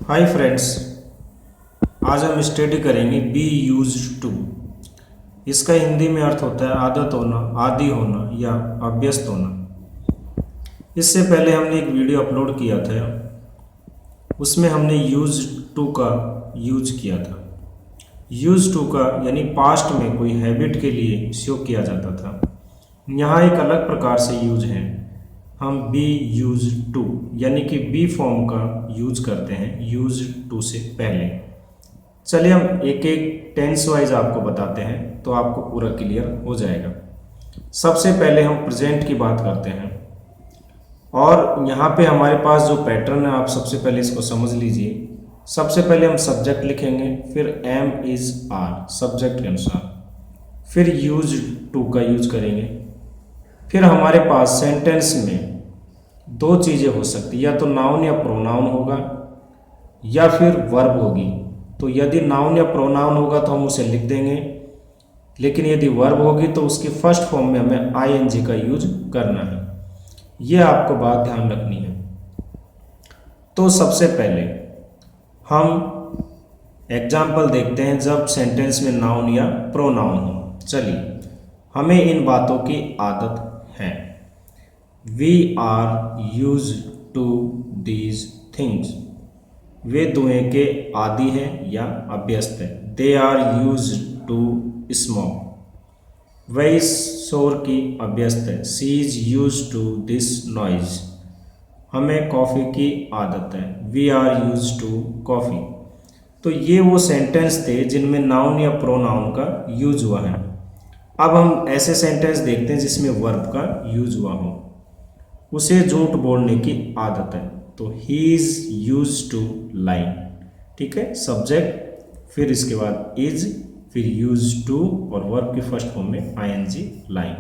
Hi friends, आज हम study करेंगे बी यूज टू। इसका हिंदी में अर्थ होता है आदत होना, आदी होना या अभ्यस्त होना। इससे पहले हमने एक वीडियो अपलोड किया था, उसमें हमने यूज टू का यूज किया था। यूज टू का यानी पास्ट में कोई हैबिट के लिए उपयोग किया जाता था। यहाँ एक अलग प्रकार से यूज है, हम बी यूज टू यानी कि बी फॉर्म का यूज करते हैं यूज टू से पहले। चलिए हम एक एक टेंस वाइज आपको बताते हैं तो आपको पूरा क्लियर हो जाएगा। सबसे पहले हम प्रेजेंट की बात करते हैं और यहाँ पे हमारे पास जो पैटर्न है आप सबसे पहले इसको समझ लीजिए। सबसे पहले हम सब्जेक्ट लिखेंगे, फिर एम इज आर सब्जेक्ट के अनुसार, फिर यूज टू का यूज करेंगे। फिर हमारे पास सेंटेंस में दो चीज़ें हो सकती, या तो नाउन या प्रोनाउन होगा या फिर वर्ब होगी। तो यदि नाउन या प्रोनाउन होगा तो हम उसे लिख देंगे, लेकिन यदि वर्ब होगी तो उसकी फर्स्ट फॉर्म में हमें आईएनजी का यूज करना है। ये आपको बात ध्यान रखनी है। तो सबसे पहले हम एग्जाम्पल देखते हैं जब सेंटेंस में नाउन या प्रोनाउन हो। चलिए, हमें इन बातों की आदत है। We are use to these things, वे दुए के आदि हैं या अभ्यस्त है। They are use to smoke, वह इस शोर की अभ्यस्त है। She is use to this noise, हमें कॉफ़ी की आदत है। We are use to coffee. तो ये वो सेंटेंस थे जिनमें नाउन या प्रोनाउन का यूज हुआ है। अब हम ऐसे सेंटेंस देखते हैं जिसमें वर्ब का यूज हुआ हो। उसे झूठ बोलने की आदत है, तो he is use to line. ठीक है, सब्जेक्ट, फिर इसके बाद इज, फिर यूज टू और वर्ब की फर्स्ट फॉर्म में आईएनजी लाइन।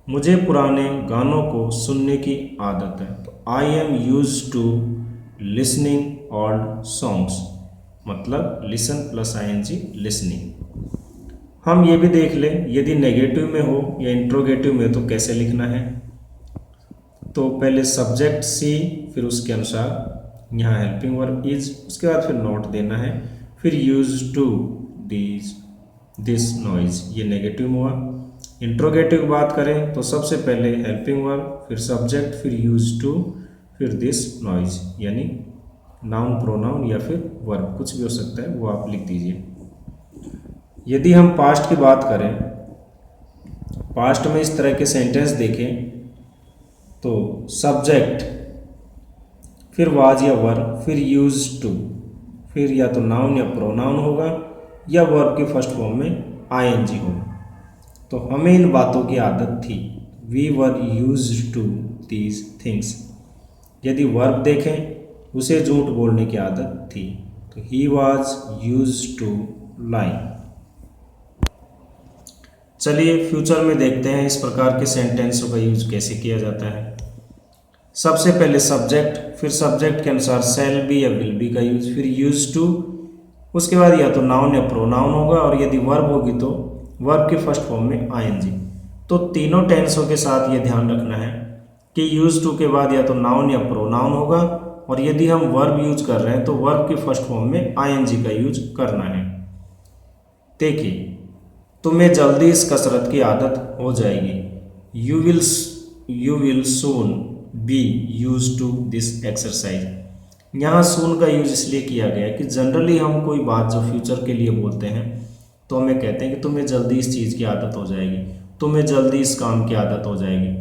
मुझे पुराने गानों को सुनने की आदत है, तो I am used to listening old songs, मतलब लिसन प्लस आईएनजी लिसनिंग। हम ये भी देख लें, यदि नेगेटिव में हो या इंट्रोगेटिव में तो कैसे लिखना है। तो पहले सब्जेक्ट सी, फिर उसके अनुसार यहाँ हेल्पिंग वर्ब इज, उसके बाद फिर नोट देना है, फिर यूज टू दिस नॉइज, ये नेगेटिव में हुआ। इंट्रोगेटिव की बात करें तो सबसे पहले हेल्पिंग वर्ब, फिर सब्जेक्ट, फिर यूज टू, फिर दिस नॉइज, यानी नाउन प्रोनाउन या फिर वर्ब, कुछ भी हो सकता है, वो आप लिख दीजिए। यदि हम पास्ट की बात करें, पास्ट में इस तरह के सेंटेंस देखें तो सब्जेक्ट, फिर वाज या वर्ब, फिर यूज टू, फिर या तो नाउन या प्रोनाउन होगा या वर्ब की फर्स्ट फॉर्म में आईएनजी होगा। तो हमें इन बातों की आदत थी। We were used to these things. यदि वर्ब देखें, उसे झूठ बोलने की आदत थी, तो he was used to lie. चलिए फ्यूचर में देखते हैं इस प्रकार के सेंटेंसों का यूज कैसे किया जाता है। सबसे पहले सब्जेक्ट, फिर सब्जेक्ट के अनुसार शैल बी या विल बी का यूज, फिर यूज टू, उसके बाद या तो नाउन या प्रोनाउन होगा और यदि वर्ब होगी तो वर्ब की फर्स्ट फॉर्म में आईएनजी। तो तीनों टेंसों के साथ ये ध्यान रखना है कि यूज टू के बाद या तो नाउन या प्रोनाउन होगा और यदि हम वर्ब यूज कर रहे हैं तो वर्ब की फर्स्ट फॉर्म में आईएनजी का यूज करना है। देखिए, तुम्हें जल्दी इस कसरत की आदत हो जाएगी। You will soon be used to this exercise. यहाँ सून का यूज इसलिए किया गया है कि जनरली हम कोई बात जो फ्यूचर के लिए बोलते हैं तो हमें कहते हैं कि तुम्हें जल्दी इस चीज़ की आदत हो जाएगी, तुम्हें जल्दी इस काम की आदत हो जाएगी।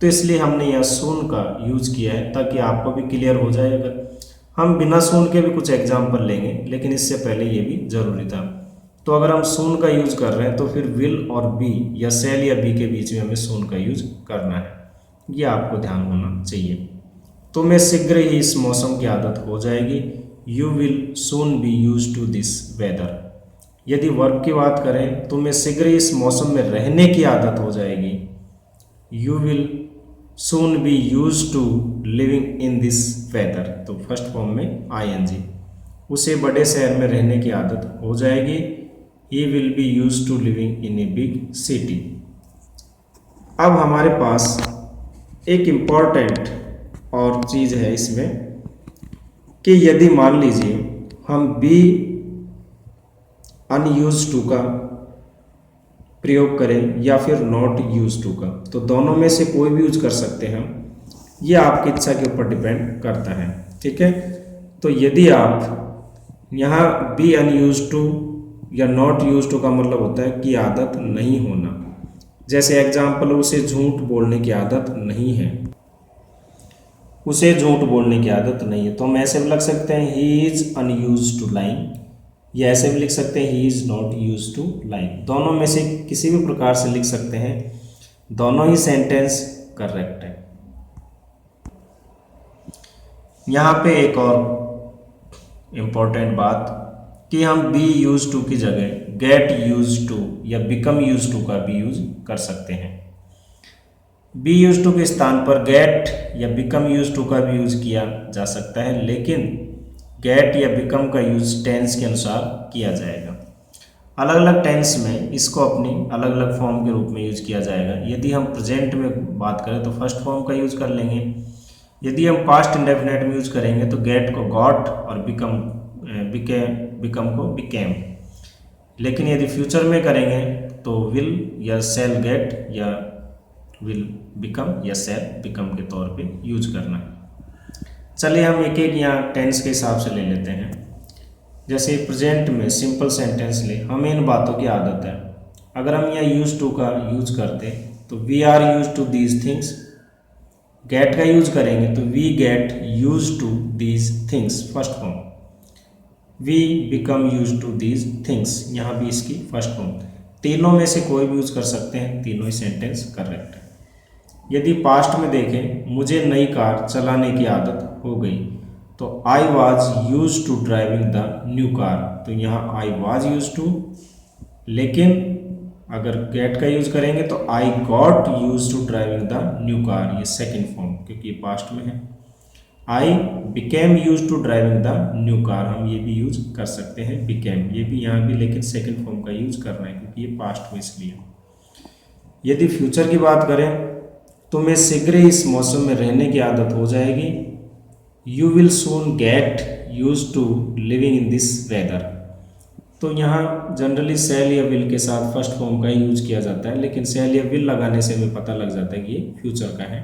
तो इसलिए हमने यहाँ सून का यूज किया है ताकि आपको भी क्लियर हो जाए। अगर हम बिना सून के भी कुछ एग्जाम्पल लेंगे, लेकिन इससे पहले ये भी जरूरी था। तो अगर हम सून का यूज कर रहे हैं तो फिर विल और बी या सेल या बी के बीच में हमें सून का यूज करना है, ये आपको ध्यान होना चाहिए। तुम्हें शीघ्र ही इस मौसम की आदत हो जाएगी। You will soon be used to this weather. यदि वर्ब की बात करें, तुम्हें शीघ्र ही इस मौसम में रहने की आदत हो जाएगी। You will soon be used to living in this weather, तो फर्स्ट फॉर्म में आईएनजी। उसे बड़े शहर में रहने की आदत हो जाएगी। He will be used to living in a big city। अब हमारे पास एक इम्पॉर्टेंट और चीज़ है इसमें, कि यदि मान लीजिए हम बी अनयूज टू का प्रयोग करें या फिर नॉट यूज टू का, तो दोनों में से कोई भी यूज कर सकते हैं हम, ये आपकी इच्छा के ऊपर डिपेंड करता है। ठीक है, तो यदि आप यहाँ बी अनयूज टू या नॉट यूज टू का मतलब होता है कि आदत नहीं होना। जैसे एग्जाम्पल, उसे झूठ बोलने की आदत नहीं है, उसे झूठ बोलने की आदत नहीं है, तो हम ऐसे भी लिख सकते हैं he is unused to lying, या ऐसे भी लिख सकते हैं he is not used to lying. दोनों में से किसी भी प्रकार से लिख सकते हैं, दोनों ही सेंटेंस करेक्ट है। यहाँ पे एक और इम्पोर्टेंट बात कि हम बी यूज टू की जगह गेट यूज टू या बिकम यूज टू का भी यूज कर सकते हैं। बी यूज टू के स्थान पर गेट या बिकम यूज टू का भी यूज किया जा सकता है, लेकिन गेट या बिकम का यूज टेंस के अनुसार किया जाएगा। अलग अलग टेंस में इसको अपनी अलग अलग फॉर्म के रूप में यूज किया जाएगा। यदि हम प्रेजेंट में बात करें तो फर्स्ट फॉर्म का यूज कर लेंगे, यदि हम पास्ट इंडेफिनेट में यूज करेंगे तो गेट को गॉट और बिकम को बिकेम, लेकिन यदि फ्यूचर में करेंगे तो विल या सेल गेट या विल बिकम या सेल बिकम के तौर पे यूज करना है। चलिए हम एक एक यहाँ टेंस के हिसाब से ले लेते हैं। जैसे प्रेजेंट में सिंपल सेंटेंस ले, हमें इन बातों की आदत है। अगर हम यहाँ यूज टू का यूज करते तो we are use to these things, get का यूज करेंगे तो we get use to these things first form, we become use to these things, यहाँ भी इसकी फर्स्ट फॉर्म। तीनों में से कोई भी यूज कर सकते हैं, तीनों ही सेंटेंस करेक्ट है। यदि पास्ट में देखें, मुझे नई कार चलाने की आदत हो गई, तो I was used to driving the new car, तो यहाँ आई वॉज यूज टू, लेकिन अगर गेट का यूज करेंगे तो I got used to driving the new car, ये सेकेंड फॉर्म क्योंकि ये पास्ट में है। I became used to driving the new car, हम ये भी यूज कर सकते हैं बिकेम, ये भी यहाँ भी, लेकिन सेकेंड फॉर्म का यूज करना है क्योंकि ये पास्ट में इसलिए। यदि फ्यूचर की बात करें तो मैं शीघ्र ही इस मौसम में रहने की आदत हो जाएगी, you will soon get use to living in this weather, तो यहाँ जनरली सेल या विल के साथ फर्स्ट फॉर्म का ही यूज किया जाता है, लेकिन सेल या विल लगाने से हमें पता लग जाता है कि ये फ्यूचर का है।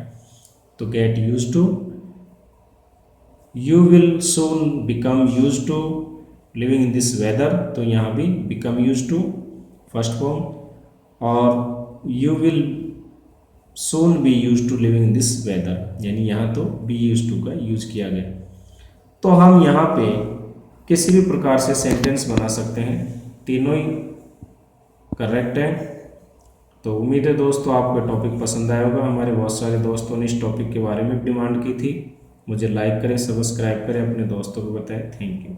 तो get use to, you will soon become use to living in this weather, तो यहाँ भी become use to first form, और you will soon be used to living in this weather, यानी यहाँ तो be used to का use किया गया। तो हम यहाँ पे किसी भी प्रकार से सेंटेंस बना सकते हैं, तीनों ही करेक्ट है। तो उम्मीद है दोस्तों आपको टॉपिक पसंद आया होगा। हमारे बहुत सारे दोस्तों ने इस टॉपिक के बारे में डिमांड की थी। मुझे लाइक करें, सब्सक्राइब करें, अपने दोस्तों को बताएं। Thank you.